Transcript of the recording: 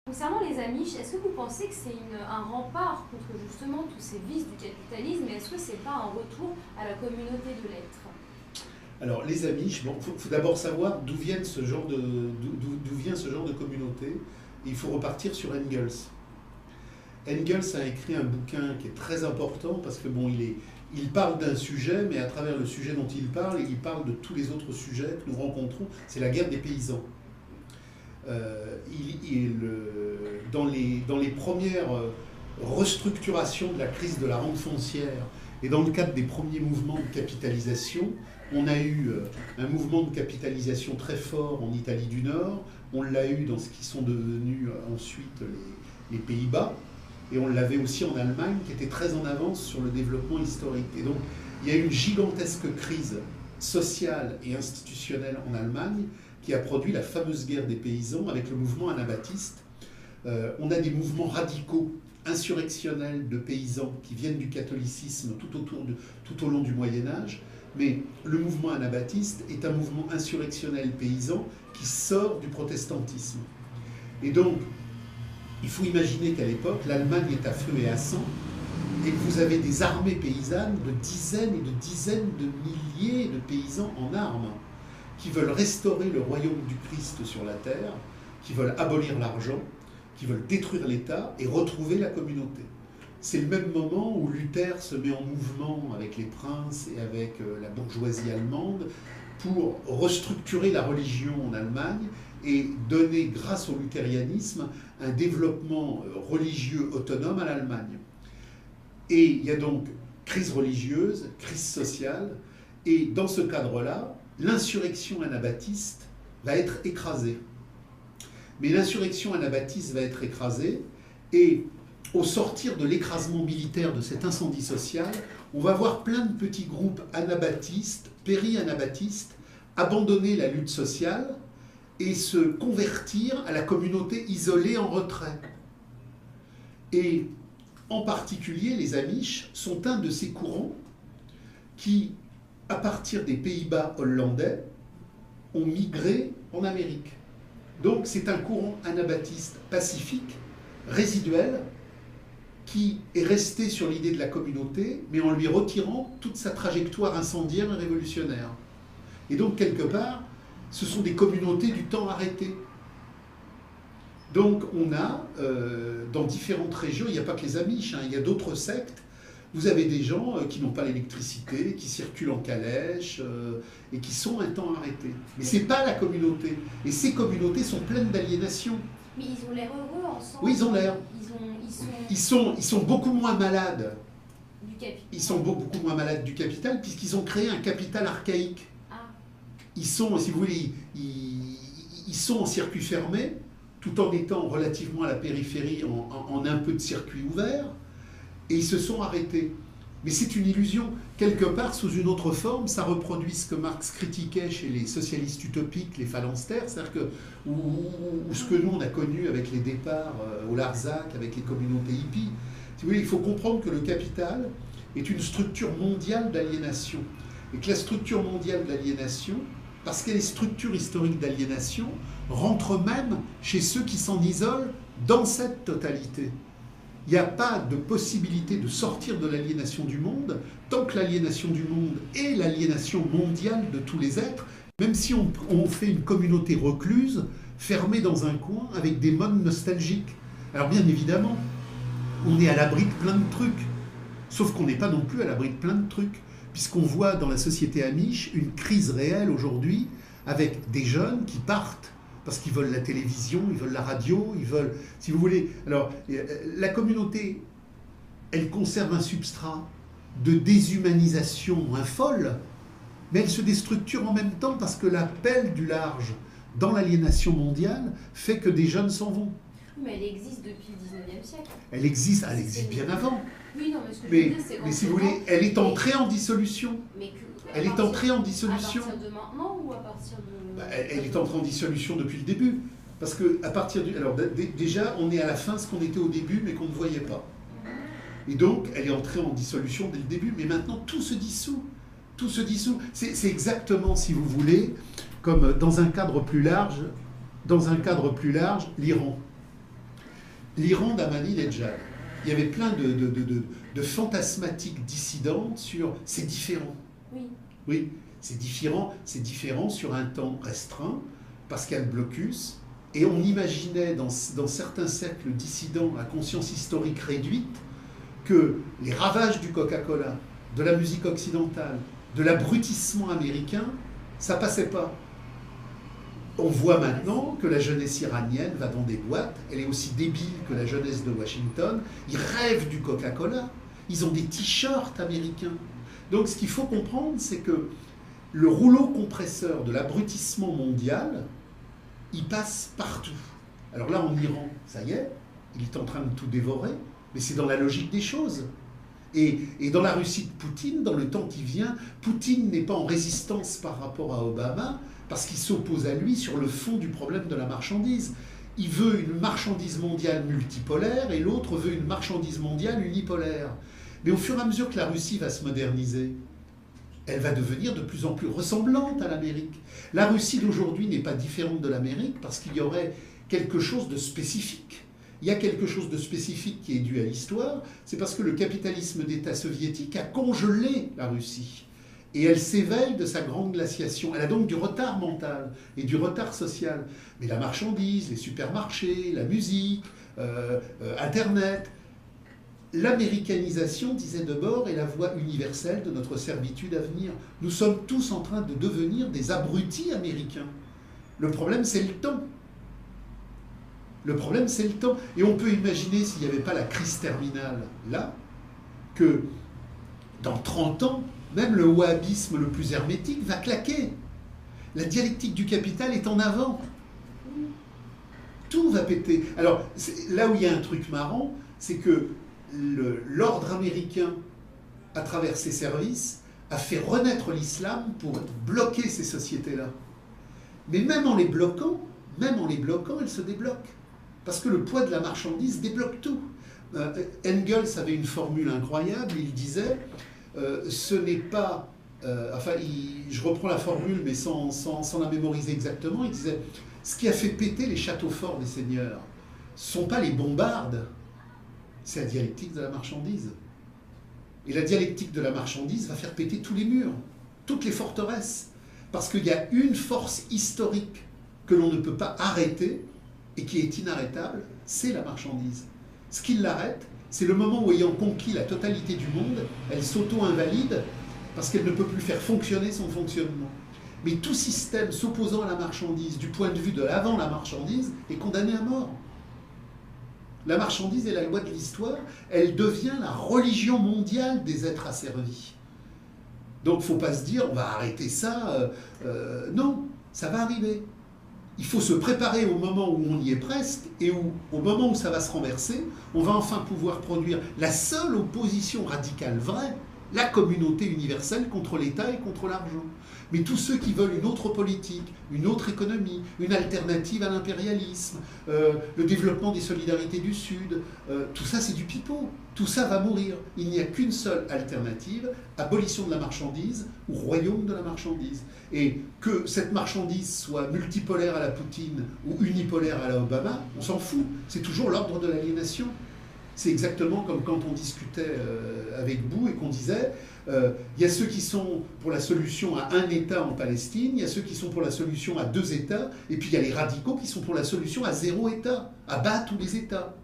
Concernant les Amish, est-ce que vous pensez que c'est un rempart contre justement tous ces vices du capitalisme, et est-ce que c'est pas un retour à la communauté de l'être? Alors, les Amish, bon, faut d'abord savoir d'où vient ce genre de communauté. Et il faut repartir sur Engels. Engels a écrit un bouquin qui est très important parce que bon, il parle d'un sujet, mais à travers le sujet dont il parle de tous les autres sujets que nous rencontrons. C'est la guerre des paysans. Dans les premières restructurations de la crise de la rente foncière et dans le cadre des premiers mouvements de capitalisation, on a eu un mouvement de capitalisation très fort en Italie du Nord, on l'a eu dans ce qui sont devenus ensuite les Pays-Bas, et on l'avait aussi en Allemagne, qui était très en avance sur le développement historique. Et donc, il y a eu une gigantesque crise sociale et institutionnelle en Allemagne qui a produit la fameuse guerre des paysans avec le mouvement anabaptiste. On a des mouvements radicaux, insurrectionnels de paysans qui viennent du catholicisme tout au long du Moyen-Âge, mais le mouvement anabaptiste est un mouvement insurrectionnel paysan qui sort du protestantisme. Et donc, il faut imaginer qu'à l'époque, l'Allemagne est à feu et à sang, et que vous avez des armées paysannes de dizaines et de dizaines de milliers de paysans en armes, qui veulent restaurer le royaume du Christ sur la terre, qui veulent abolir l'argent, qui veulent détruire l'État et retrouver la communauté. C'est le même moment où Luther se met en mouvement avec les princes et avec la bourgeoisie allemande pour restructurer la religion en Allemagne et donner, grâce au luthérianisme, un développement religieux autonome à l'Allemagne. Et il y a donc crise religieuse, crise sociale, et dans ce cadre-là, l'insurrection anabaptiste va être écrasée. Mais l'insurrection anabaptiste va être écrasée, et au sortir de l'écrasement militaire de cet incendie social, on va voir plein de petits groupes anabaptistes, péri-anabaptistes, abandonner la lutte sociale et se convertir à la communauté isolée en retrait. Et en particulier, les Amish sont un de ces courants qui, à partir des Pays-Bas hollandais, ont migré en Amérique. Donc c'est un courant anabaptiste pacifique, résiduel, qui est resté sur l'idée de la communauté, mais en lui retirant toute sa trajectoire incendiaire et révolutionnaire. Et donc, quelque part, ce sont des communautés du temps arrêté. Donc, on a, dans différentes régions, il n'y a pas que les Amish, il y a d'autres sectes. Vous avez des gens qui n'ont pas l'électricité, qui circulent en calèche, et qui sont un temps arrêté. Mais ce n'est pas la communauté. Et ces communautés sont pleines d'aliénation. Mais ils ont l'air heureux ensemble. Oui, ils ont l'air. Ils sont beaucoup moins malades. Du capital. Ils sont beaucoup moins malades du capital, puisqu'ils ont créé un capital archaïque. Ah. Ils sont, si vous voulez, ils sont en circuit fermé, tout en étant relativement à la périphérie, en un peu de circuit ouvert, et ils se sont arrêtés. Mais c'est une illusion. Quelque part, sous une autre forme, ça reproduit ce que Marx critiquait chez les socialistes utopiques, les phalanstères, c'est-à-dire que, ou ce que nous, on a connu avec les départs au Larzac, avec les communautés hippies. Si vous voulez, il faut comprendre que le capital est une structure mondiale d'aliénation. Et que la structure mondiale d'aliénation, parce qu'elle est structure historique d'aliénation, rentre même chez ceux qui s'en isolent dans cette totalité. Il n'y a pas de possibilité de sortir de l'aliénation du monde tant que l'aliénation du monde est l'aliénation mondiale de tous les êtres, même si on fait une communauté recluse, fermée dans un coin, avec des modes nostalgiques. Alors bien évidemment, on est à l'abri de plein de trucs, sauf qu'on n'est pas non plus à l'abri de plein de trucs, puisqu'on voit dans la société amish une crise réelle aujourd'hui, avec des jeunes qui partent, parce qu'ils veulent la télévision, ils veulent la radio, ils veulent, si vous voulez... Alors, la communauté, elle conserve un substrat de déshumanisation folle, mais elle se déstructure en même temps parce que l'appel du large dans l'aliénation mondiale fait que des jeunes s'en vont. Mais elle existe depuis le 19e siècle. Elle existe bien avant. Oui, non, mais ce que je veux dire, c'est mais si vous voulez, elle est entrée en dissolution. Elle est entrée en dissolution. À partir de maintenant ou à partir de... Elle est entrée en dissolution depuis le début. Parce que à partir du... Alors déjà, on est à la fin de ce qu'on était au début, mais qu'on ne voyait pas. Et donc, elle est entrée en dissolution dès le début, mais maintenant, tout se dissout. Tout se dissout. C'est exactement, si vous voulez, comme dans un cadre plus large, l'Iran. l'Iran d'Ahmadinejad. Il y avait plein de fantasmatiques dissidentes sur « c'est différent ». Oui. Oui, c'est différent sur un temps restreint, parce qu'il y a le blocus, et on imaginait dans certains cercles dissidents à conscience historique réduite que les ravages du Coca-Cola, de la musique occidentale, de l'abrutissement américain, ça passait pas. On voit maintenant que la jeunesse iranienne va dans des boîtes, elle est aussi débile que la jeunesse de Washington, ils rêvent du Coca-Cola, ils ont des t-shirts américains. Donc ce qu'il faut comprendre, c'est que le rouleau compresseur de l'abrutissement mondial, il passe partout. Alors là, en Iran, ça y est, il est en train de tout dévorer, mais c'est dans la logique des choses. Et dans la Russie de Poutine, dans le temps qui vient, Poutine n'est pas en résistance par rapport à Obama, parce qu'il s'oppose à lui sur le fond du problème de la marchandise. Il veut une marchandise mondiale multipolaire et l'autre veut une marchandise mondiale unipolaire. Mais au fur et à mesure que la Russie va se moderniser, elle va devenir de plus en plus ressemblante à l'Amérique. La Russie d'aujourd'hui n'est pas différente de l'Amérique parce qu'il y aurait quelque chose de spécifique. Il y a quelque chose de spécifique qui est dû à l'histoire, c'est parce que le capitalisme d'État soviétique a congelé la Russie. Et elle s'éveille de sa grande glaciation. Elle a donc du retard mental et du retard social. Mais la marchandise, les supermarchés, la musique, Internet, l'américanisation, disait Debord, est la voie universelle de notre servitude à venir. Nous sommes tous en train de devenir des abrutis américains. Le problème, c'est le temps. Le problème, c'est le temps. Et on peut imaginer, s'il n'y avait pas la crise terminale là, que dans 30 ans, même le wahhabisme le plus hermétique va claquer. La dialectique du capital est en avant. Tout va péter. Alors, là où il y a un truc marrant, c'est que l'ordre américain, à travers ses services, a fait renaître l'islam pour bloquer ces sociétés-là. Mais même en les bloquant, elles se débloquent. Parce que le poids de la marchandise débloque tout. Engels avait une formule incroyable, il disait ce n'est pas... je reprends la formule, mais sans la mémoriser exactement, il disait ce qui a fait péter les châteaux forts des seigneurs, ce ne sont pas les bombardes, c'est la dialectique de la marchandise. Et la dialectique de la marchandise va faire péter tous les murs, toutes les forteresses. Parce qu'il y a une force historique que l'on ne peut pas arrêter et qui est inarrêtable, c'est la marchandise. Ce qui l'arrête, c'est le moment où, ayant conquis la totalité du monde, elle s'auto-invalide parce qu'elle ne peut plus faire fonctionner son fonctionnement. Mais tout système s'opposant à la marchandise, du point de vue de l'avant la marchandise, est condamné à mort. La marchandise est la loi de l'histoire, elle devient la religion mondiale des êtres asservis. Donc il ne faut pas se dire, on va arrêter ça. Non, ça va arriver. Il faut se préparer au moment où on y est presque, et où, au moment où ça va se renverser, on va enfin pouvoir produire la seule opposition radicale vraie, la communauté universelle contre l'État et contre l'argent. Mais tous ceux qui veulent une autre politique, une autre économie, une alternative à l'impérialisme, le développement des solidarités du Sud, tout ça c'est du pipeau. Tout ça va mourir. Il n'y a qu'une seule alternative, abolition de la marchandise ou royaume de la marchandise. Et que cette marchandise soit multipolaire à la Poutine ou unipolaire à la Obama, on s'en fout. C'est toujours l'ordre de l'aliénation. C'est exactement comme quand on discutait avec vous et qu'on disait il y a ceux qui sont pour la solution à un État en Palestine, il y a ceux qui sont pour la solution à 2 États, et puis il y a les radicaux qui sont pour la solution à 0 État, à bas tous les États.